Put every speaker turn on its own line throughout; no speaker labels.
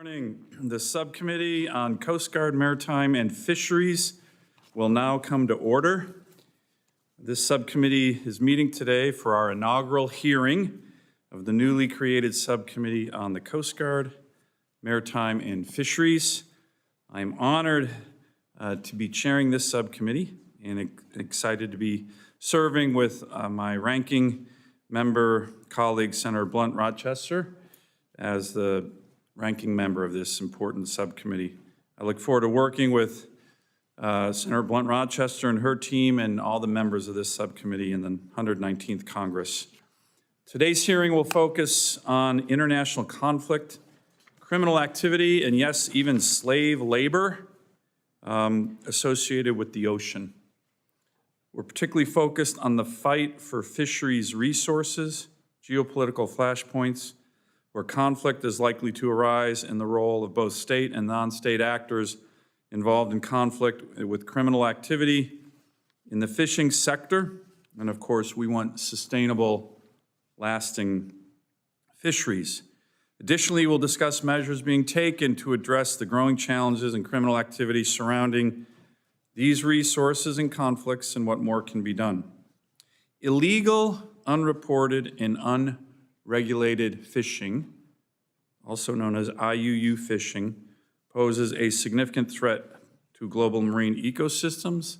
Morning. The Subcommittee on Coast Guard, Maritime, and Fisheries will now come to order. This subcommittee is meeting today for our inaugural hearing of the newly created Subcommittee on the Coast Guard, Maritime, and Fisheries. I am honored to be chairing this subcommittee and excited to be serving with my ranking member colleague, Senator Blunt Rochester, as the ranking member of this important subcommittee. I look forward to working with Senator Blunt Rochester and her team and all the members of this subcommittee in the 119th Congress. Today's hearing will focus on international conflict, criminal activity, and yes, even slave labor associated with the ocean. We're particularly focused on the fight for fisheries resources, geopolitical flashpoints, where conflict is likely to arise, in the role of both state and non-state actors involved in conflict with criminal activity in the fishing sector. And of course, we want sustainable, lasting fisheries. Additionally, we'll discuss measures being taken to address the growing challenges and criminal activity surrounding these resources and conflicts and what more can be done. Illegal, unreported, and unregulated fishing, also known as IUU fishing, poses a significant threat to global marine ecosystems,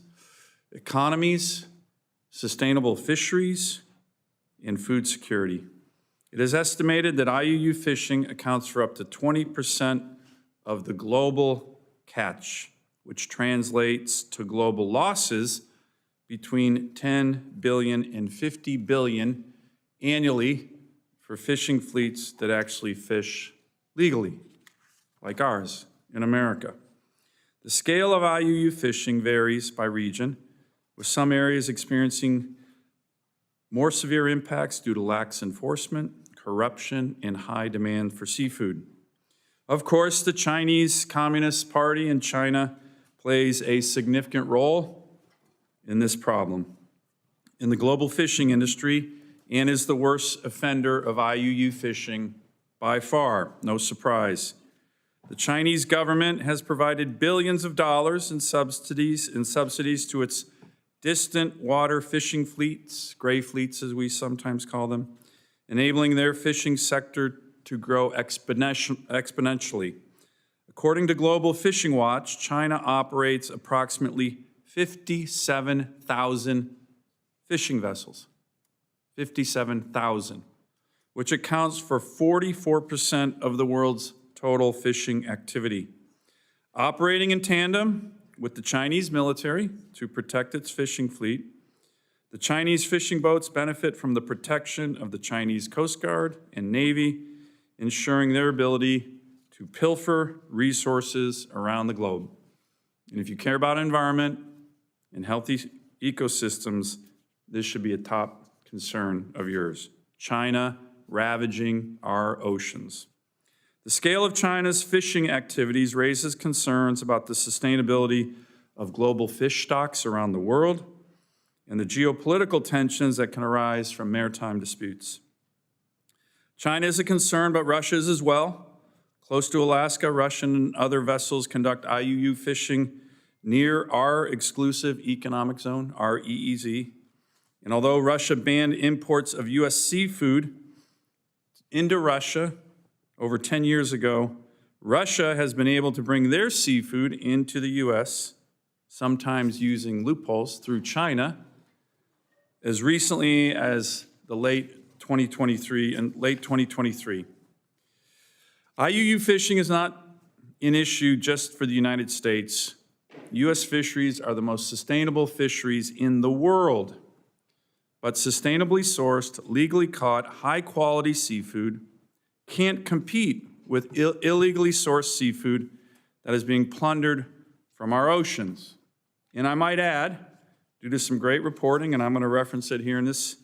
economies, sustainable fisheries, and food security. It is estimated that IUU fishing accounts for up to 20% of the global catch, which translates to global losses between 10 billion and 50 billion annually for fishing fleets that actually fish legally, like ours in America. The scale of IUU fishing varies by region, with some areas experiencing more severe impacts due to lax enforcement, corruption, and high demand for seafood. Of course, the Chinese Communist Party in China plays a significant role in this problem in the global fishing industry, and is the worst offender of IUU fishing by far, no surprise. The Chinese government has provided billions of dollars in subsidies to its distant water fishing fleets, gray fleets as we sometimes call them, enabling their fishing sector to grow exponentially. According to Global Fishing Watch, China operates approximately 57,000 fishing vessels. 57,000, which accounts for 44% of the world's total fishing activity. Operating in tandem with the Chinese military to protect its fishing fleet, the Chinese fishing boats benefit from the protection of the Chinese Coast Guard and Navy, ensuring their ability to pilfer resources around the globe. And if you care about environment and healthy ecosystems, this should be a top concern of yours. China ravaging our oceans. The scale of China's fishing activities raises concerns about the sustainability of global fish stocks around the world and the geopolitical tensions that can arise from maritime disputes. China is a concern, but Russia is as well. Close to Alaska, Russian and other vessels conduct IUU fishing near our exclusive economic zone, our EEZ. And although Russia banned imports of U.S. seafood into Russia over 10 years ago, Russia has been able to bring their seafood into the U.S., sometimes using loopholes through China, as recently as the late 2023. IUU fishing is not an issue just for the United States. U.S. fisheries are the most sustainable fisheries in the world. But sustainably sourced, legally caught, high-quality seafood can't compete with illegally sourced seafood that is being plundered from our oceans. And I might add, due to some great reporting, and I'm going to reference it here in this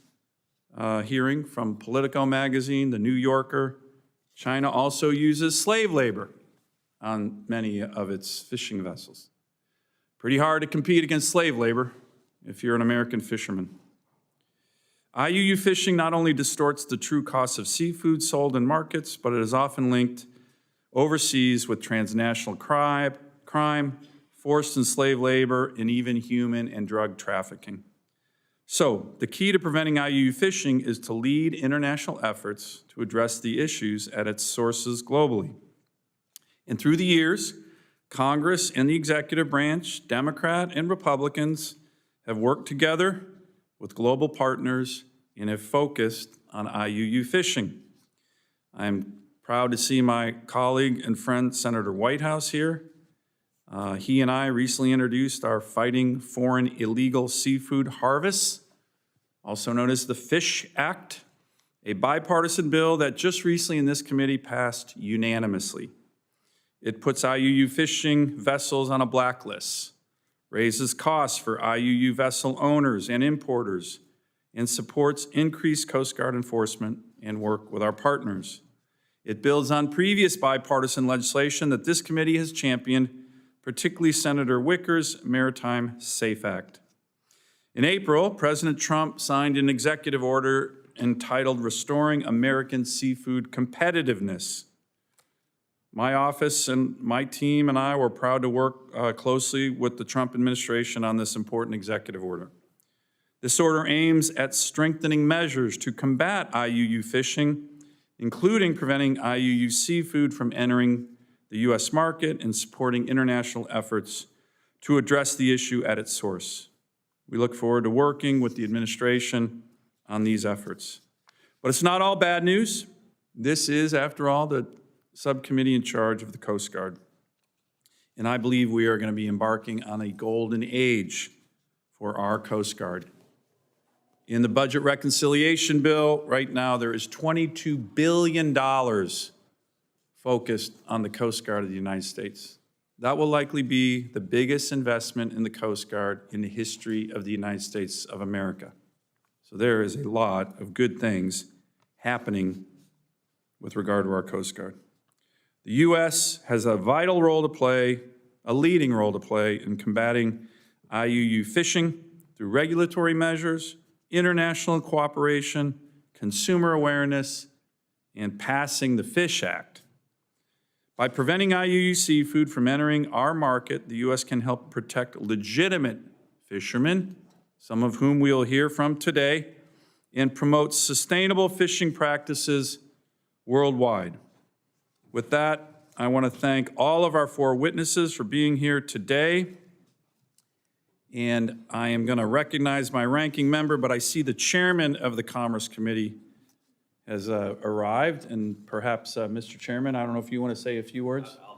hearing from Politico magazine, The New Yorker, China also uses slave labor on many of its fishing vessels. Pretty hard to compete against slave labor if you're an American fisherman. IUU fishing not only distorts the true cost of seafood sold in markets, but it is often linked overseas with transnational crime, forced and slave labor, and even human and drug trafficking. So, the key to preventing IUU fishing is to lead international efforts to address the issues at its sources globally. And through the years, Congress and the executive branch, Democrat and Republicans, have worked together with global partners and have focused on IUU fishing. I'm proud to see my colleague and friend, Senator Whitehouse, here. He and I recently introduced our Fighting Foreign Illegal Seafood Harvests, also known as the FISH Act, a bipartisan bill that just recently in this committee passed unanimously. It puts IUU fishing vessels on a blacklist, raises costs for IUU vessel owners and importers, and supports increased Coast Guard enforcement and work with our partners. It builds on previous bipartisan legislation that this committee has championed, particularly Senator Wicker's Maritime SAFE Act. In April, President Trump signed an executive order entitled Restoring American Seafood Competitiveness. My office and my team and I were proud to work closely with the Trump administration on this important executive order. This order aims at strengthening measures to combat IUU fishing, including preventing IUU seafood from entering the U.S. market and supporting international efforts to address the issue at its source. We look forward to working with the administration on these efforts. But it's not all bad news. This is, after all, the subcommittee in charge of the Coast Guard. And I believe we are going to be embarking on a golden age for our Coast Guard. In the budget reconciliation bill, right now there is $22 billion focused on the Coast Guard of the United States. That will likely be the biggest investment in the Coast Guard in the history of the United States of America. So there is a lot of good things happening with regard to our Coast Guard. The U.S. has a vital role to play, a leading role to play in combating IUU fishing through regulatory measures, international cooperation, consumer awareness, and passing the FISH Act. By preventing IUU seafood from entering our market, the U.S. can help protect legitimate fishermen, some of whom we'll hear from today, and promote sustainable fishing practices worldwide. With that, I want to thank all of our four witnesses for being here today. And I am going to recognize my ranking member, but I see the chairman of the Commerce Committee has arrived. And perhaps, Mr. Chairman, I don't know if you want to say a few words.
I'll